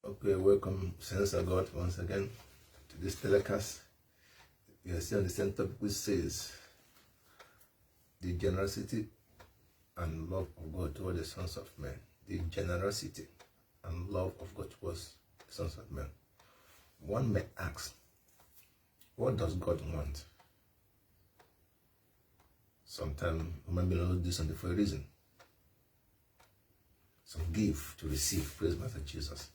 Okay, welcome, saints of God, once again to this telecast. We are still on the same topic, which says the generosity and love of God toward the sons of men. The generosity and love of God towards the sons of men. One may ask, what does God want? Sometimes human beings do something for a reason. Some give to receive. Praise Master Jesus.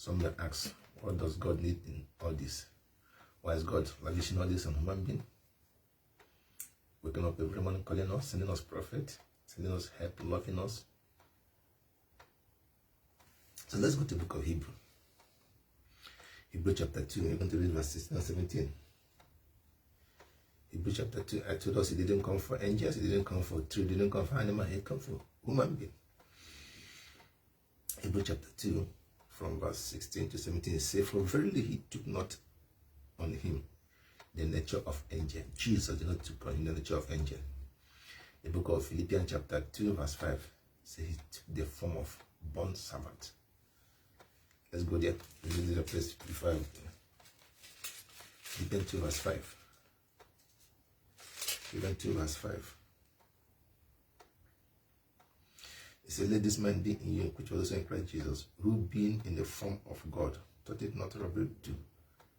Some may ask, what does God need in all this? Why is God lavishing all this on human being? Waking up every morning, calling us, sending us prophet, sending us help, loving us. So let's go to the book of Hebrew. Hebrew chapter 2, we're going to read verse 16 and 17. Hebrew chapter 2, I told us it didn't come for angels, it didn't come for tree, it didn't come for animal, it came for human being. Hebrew chapter 2, from verse 16 to 17, it says, for verily he took not on him the nature of angel. Jesus did not take on him the nature of angel. The book of Philippians chapter 2, verse 5, says he took the form of bond servant. Let's go there. This is the place before Philippians 2, verse 5. Philippians 2, verse 5. It says, let this mind be in you, which was also in Christ Jesus, who being in the form of God, thought it not robbery to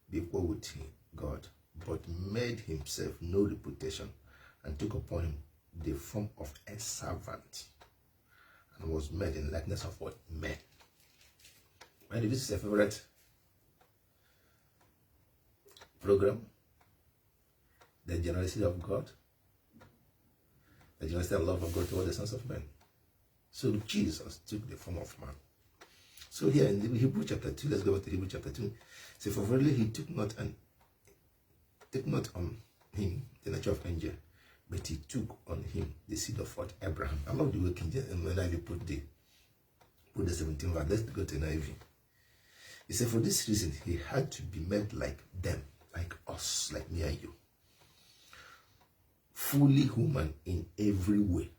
be equal with God, but made himself no reputation, and took upon him the form of a servant, and was made in likeness of what? Men. Right? This is a favorite program. The generosity of God, the generosity and love of God toward the sons of men. So Jesus took the form of man. So here in Hebrew chapter 2, let's go back to Hebrew chapter 2. So for verily he took not on him the nature of angel, but he took on him the seed of what? Abraham. I love the way King James and NIV put the 17th verse. Let's go to NIV. He said, for this reason he had to be made like them, like us, like me and you. Fully human in every way.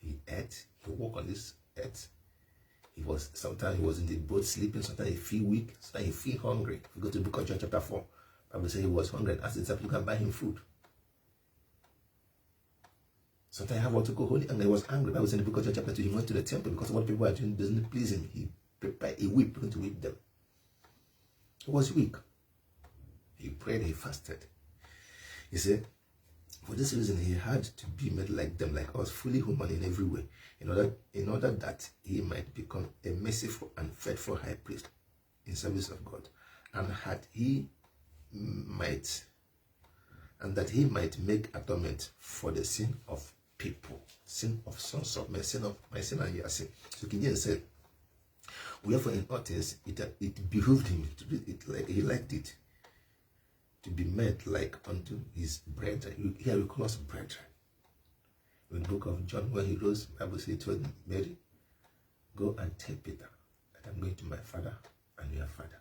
He ate, he walked on this earth. Sometimes he was in the boat sleeping, sometimes he feel weak, sometimes he feel hungry. If you go to the book of John chapter 4, Bible says he was hungry and asked the disciples to come buy him food. Sometimes he had what to go holy, and he was angry. Bible says in the book of John chapter 2, he went to the temple because what people are doing doesn't please him. He prepared a whip to whip them. He was weak. He prayed, he fasted. He said, for this reason, he had to be made like them, like us, fully human in every way, in order that he might become a merciful and faithful high priest in service of God, and that he might make atonement for the sin of people, sin of sons of men, sin of my sin and your sin. So King James said, wherefore in all things it behooved him to do it, like he liked it, to be made like unto his brethren. Here we call us brethren. In the book of John, when he rose, the Bible says he told Mary, go and tell Peter that I'm going to my father and your father.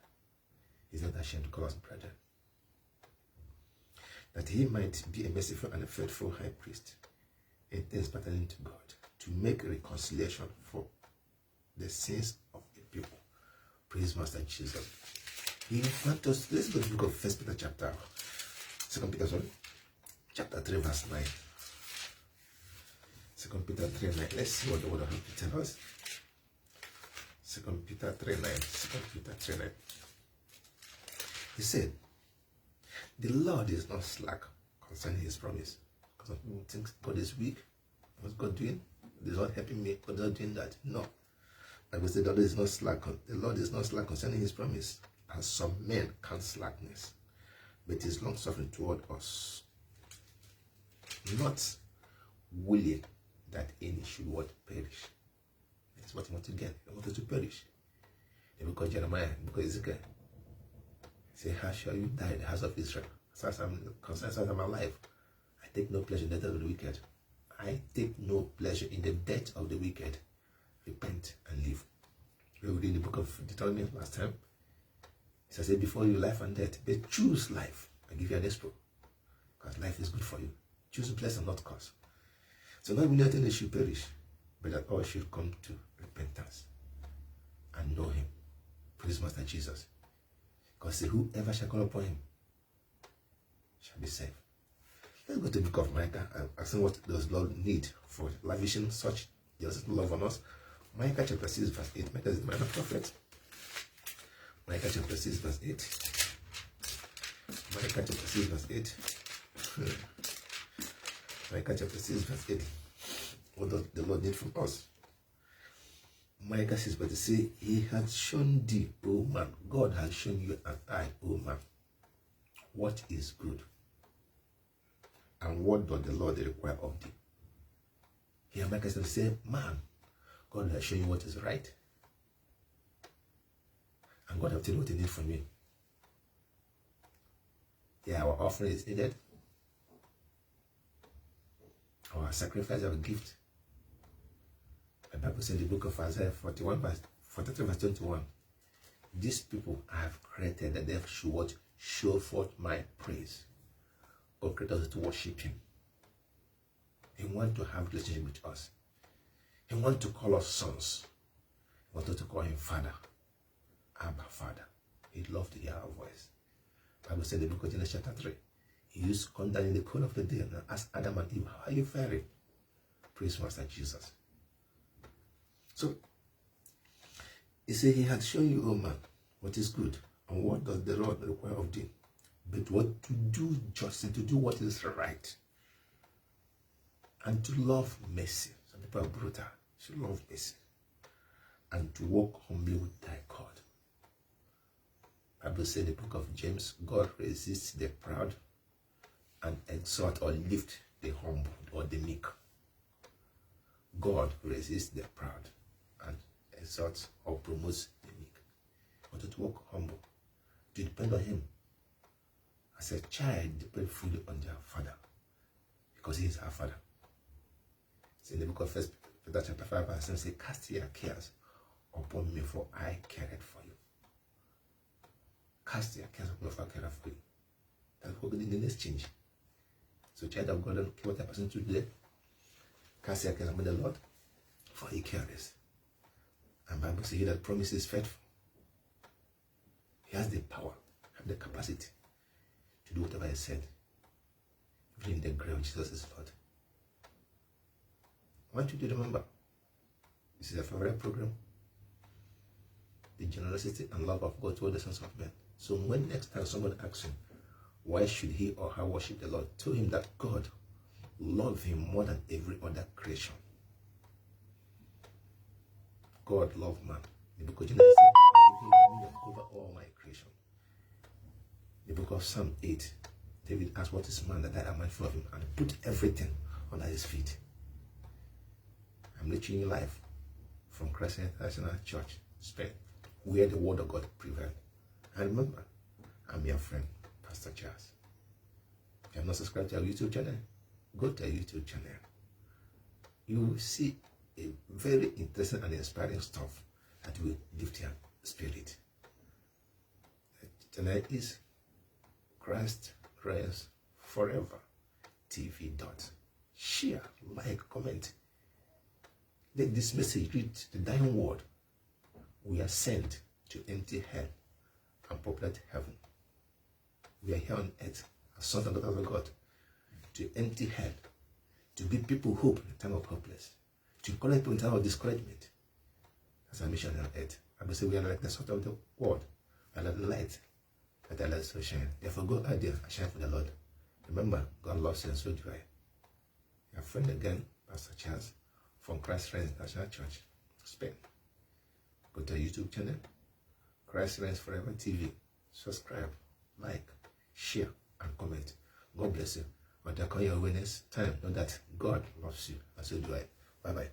He's not ashamed to call us brethren. That he might be a merciful and a faithful high priest in things pertaining to God, to make reconciliation for the sins of the people. Praise Master Jesus. Let's go to the book of 1 Peter chapter 3 verse 9. 2 Peter 3 9. Let's see what the word of God tells us. 2 Peter 3 9. 2 Peter 3 9. He said, the Lord is not slack concerning his promise. Because some people think God is weak. What's God doing? He's not helping me. God is not doing that. No. Like we said, the Lord is not slack concerning his promise, as some men count slackness, but is long suffering toward us, not willing that any should perish. That's what he wanted to get. He wanted to perish. The book of Jeremiah, the book of Ezekiel, say, how shall you die, the house of Israel? As far as I'm concerned, as I'm alive, I take no pleasure in the death of the wicked. I take no pleasure in the death of the wicked. Repent and live. We read in the book of Deuteronomy last time. It says, before you life and death, but choose life. I give you an expo. Because life is good for you. Choose blessing, not curse. So not willing that any should perish, but that all should come to repentance. Praise Master Jesus. Because whoever shall call upon him shall be saved. Let's go to the book of Micah and ask him what does Lord need for lavishing such just love on us. Micah chapter 6 verse 8. Micah is the minor prophet. Micah chapter 6 verse 8. Micah chapter 6 verse 8. Micah chapter 6 verse 8. What does the Lord need from us? Micah 6 verse 8 say, he has shown thee, O man. God has shown you and I, O man, what is good. And what does the Lord require of thee? Here Micah say, man, God has shown you what is right. And God has told you what he needs from you. Yeah, our offering is needed. Our sacrifice, our gift. The Bible says in the book of Isaiah 43 verse 21, these people I have created that they should show forth my praise. God created us to worship him. He wants to have a relationship with us. He wants to call us sons. He wants to call him Father. Abba, Father. He loves to hear our voice. The Bible said in the book of Genesis chapter 3, he used to come down in the cool of the day and ask Adam and Eve, how are you faring? Praise Master Jesus. So, he said, he had shown you, O man, what is good, and what does the Lord require of thee? But what to do justice, to do what is right, and to love mercy. Some people are brutal, should love mercy, and to walk humbly with thy God. Bible said in the book of James, God resists the proud and exhort or lift the humble or the meek. God resists the proud and exalts or promotes the meek. But to walk humble, to depend on him. As a child, depend fully on their father, because he is our father. It's in the book of 1 Peter chapter 5 verse 7 says, cast your cares upon me, for I cared for you. Cast your cares upon me, for I cared for you. That's what we need in this change. So child of God, don't care what a person to do. Cast your cares upon the Lord, for he cares. And Bible says he that promises faithful. He has the power, have the capacity to do whatever he said. Even in the grave, Jesus is Lord. I want you to remember, this is a favorite program. The generosity and love of God toward the sons of men. So when next time someone asks him, why should he or her worship the Lord? Tell him that God loves him more than every other creation. God loved man. The book of Genesis says, I give him dominion over all my creation. The book of Psalm 8, David asked, what is man that I am mindful of him, and put everything under his feet. I'm reaching you live from Christ International Church, Spain, where the word of God prevailed. And remember, I'm your friend, Pastor Charles. If you have not subscribed to our YouTube channel, go to our YouTube channel. You will see a very interesting and inspiring stuff that will lift your spirit. The channel is Christ Reigns Forever TV. Share, like, comment. Let this message reach the dying world. We are sent to empty hell and populate heaven. We are here on earth as sons and daughters of God to empty hell, to give people hope in the time of hopelessness, to encourage people in time of discouragement. That's our mission on earth. I will say we are like the salt of the world, and like the light that the light so shine. Therefore, go out there and shine for the Lord. Remember, God loves you and so do I. Your friend again, Pastor Charles, from Christ Reigns International Church, Spain. Go to our YouTube channel, Christ Reigns Forever TV. Subscribe, like, share, and comment. God bless you. Until I call your awareness time, know that God loves you, and so do I. Bye-bye.